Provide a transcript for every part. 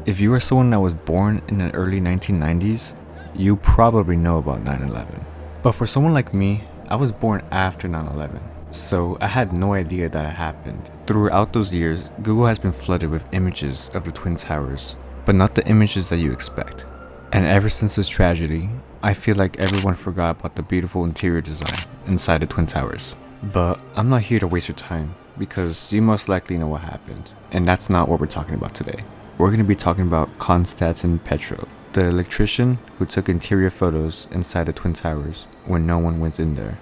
If you are someone that was born in the early 1990s, you probably know about 9/11. But for someone like me, I was born after 9/11, so I had no idea that it happened. Throughout those years, Google has been flooded with images of the Twin Towers, but not the images that you expect. And ever since this tragedy, I feel like everyone forgot about the beautiful interior design inside the Twin Towers. But I'm not here to waste your time, because you most likely know what happened, and that's not what we're talking about today. We're going to be talking about Konstantin Petrov, the electrician who took interior photos inside the Twin Towers when no one was in there.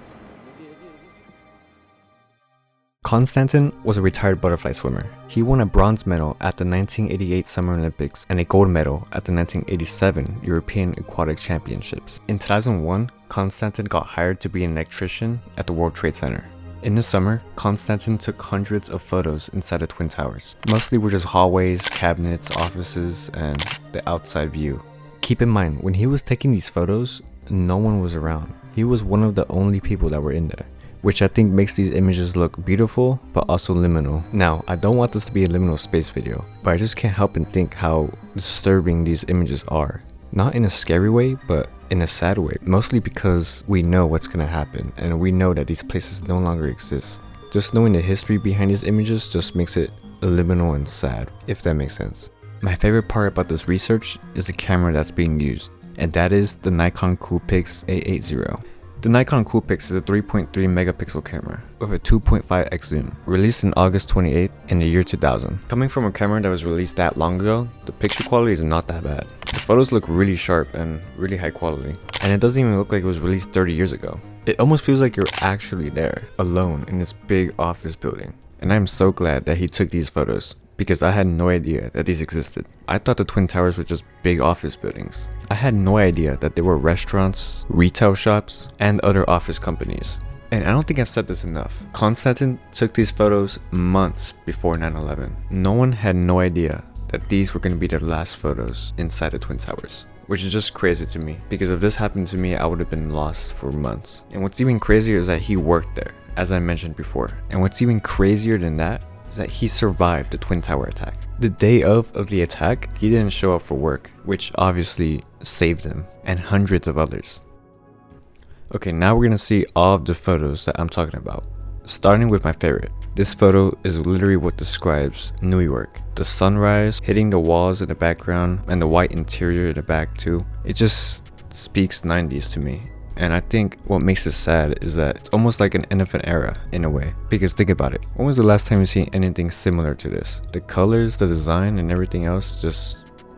Konstantin was a retired butterfly swimmer. He won a bronze medal at the 1988 Summer Olympics and a gold medal at the 1987 European Aquatic Championships. In 2001, Konstantin got hired to be an electrician at the World Trade Center. In the summer, Konstantin took hundreds of photos inside the Twin Towers. Mostly were just hallways, cabinets, offices, and the outside view. Keep in mind, when he was taking these photos, no one was around. He was one of the only people that were in there, which I think makes these images look beautiful, but also liminal. Now, I don't want this to be a liminal space video, but I just can't help and think how disturbing these images are. Not in a scary way, but in a sad way, mostly because we know what's gonna happen, and we know that these places no longer exist. Just knowing the history behind these images just makes it liminal and sad, if that makes sense. My favorite part about this research is the camera that's being used, and that is the Nikon Coolpix A80. The Nikon Coolpix is a 3.3 megapixel camera with a 2.5x zoom, released in August 28 in the year 2000. Coming from a camera that was released that long ago, the picture quality is not that bad. The photos look really sharp and really high quality, and it doesn't even look like it was released 30 years ago. It almost feels like you're actually there, alone in this big office building. And I'm so glad that he took these photos, because I had no idea that these existed. I thought the Twin Towers were just big office buildings. I had no idea that there were restaurants, retail shops, and other office companies. And I don't think I've said this enough. Konstantin took these photos months before 9/11. No one had no idea that these were going to be their last photos inside the Twin Towers, which is just crazy to me, because if this happened to me, I would have been lost for months. And what's even crazier is that he worked there, as I mentioned before. And what's even crazier than that is that he survived the Twin Tower attack. The day of the attack, he didn't show up for work, which obviously saved him and hundreds of others. Okay, now we're gonna see all of the photos that I'm talking about. Starting with my favorite. This photo is literally what describes New York. The sunrise hitting the walls in the background and the white interior in the back too. It just speaks 90s to me. And I think what makes it sad is that it's almost like an end of an era in a way. Because think about it, when was the last time you seen anything similar to this? The colors, the design, and everything else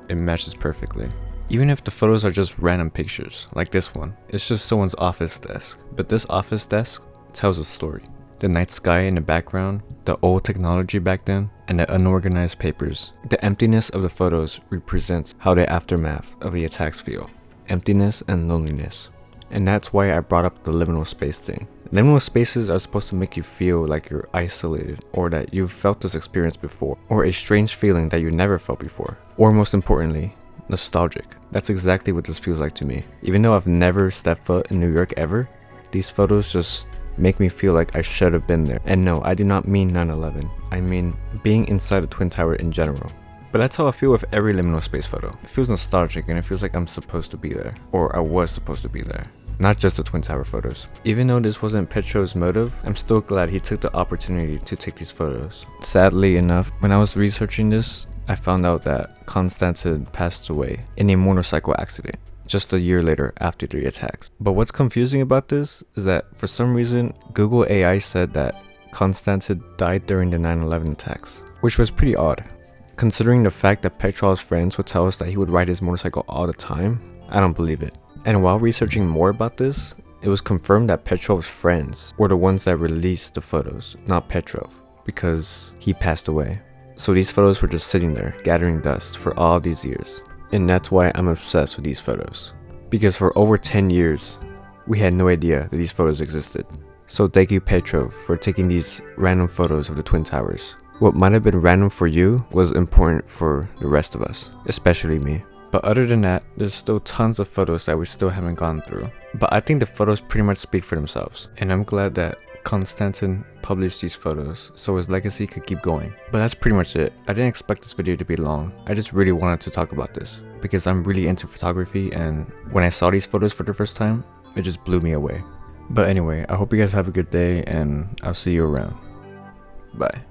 it matches perfectly. Even if the photos are just random pictures, like this one, it's just someone's office desk. But this office desk tells a story. The night sky in the background, the old technology back then, and the unorganized papers. The emptiness of the photos represents how the aftermath of the attacks feel. Emptiness and loneliness. And that's why I brought up the liminal space thing. Liminal spaces are supposed to make you feel like you're isolated, or that you've felt this experience before, or a strange feeling that you never felt before, or most importantly, nostalgic. That's exactly what this feels like to me. Even though I've never stepped foot in New York ever, these photos just make me feel like I should have been there. And no, I do not mean 9/11. I mean being inside the Twin Tower in general. But that's how I feel with every liminal space photo. It feels nostalgic and it feels like I'm supposed to be there, or I was supposed to be there. Not just the Twin Tower photos. Even though this wasn't Petrov's motive, I'm still glad he took the opportunity to take these photos. Sadly enough, when I was researching this, I found out that Konstantin passed away in a motorcycle accident just a year later after the attacks. But what's confusing about this is that for some reason, Google AI said that Konstantin died during the 9/11 attacks, which was pretty odd. Considering the fact that Petrov's friends would tell us that he would ride his motorcycle all the time, I don't believe it. And while researching more about this, it was confirmed that Petrov's friends were the ones that released the photos, not Petrov, because he passed away. So these photos were just sitting there, gathering dust for all these years. And that's why I'm obsessed with these photos. Because for over 10 years, we had no idea that these photos existed. So thank you, Petrov, for taking these random photos of the Twin Towers. What might have been random for you was important for the rest of us, especially me. But other than that, there's still tons of photos that we still haven't gone through. But I think the photos pretty much speak for themselves. And I'm glad that Konstantin published these photos so his legacy could keep going. But that's pretty much it. I didn't expect this video to be long. I just really wanted to talk about this because I'm really into photography, and when I saw these photos for the first time, it just blew me away. But anyway, I hope you guys have a good day and I'll see you around. Bye.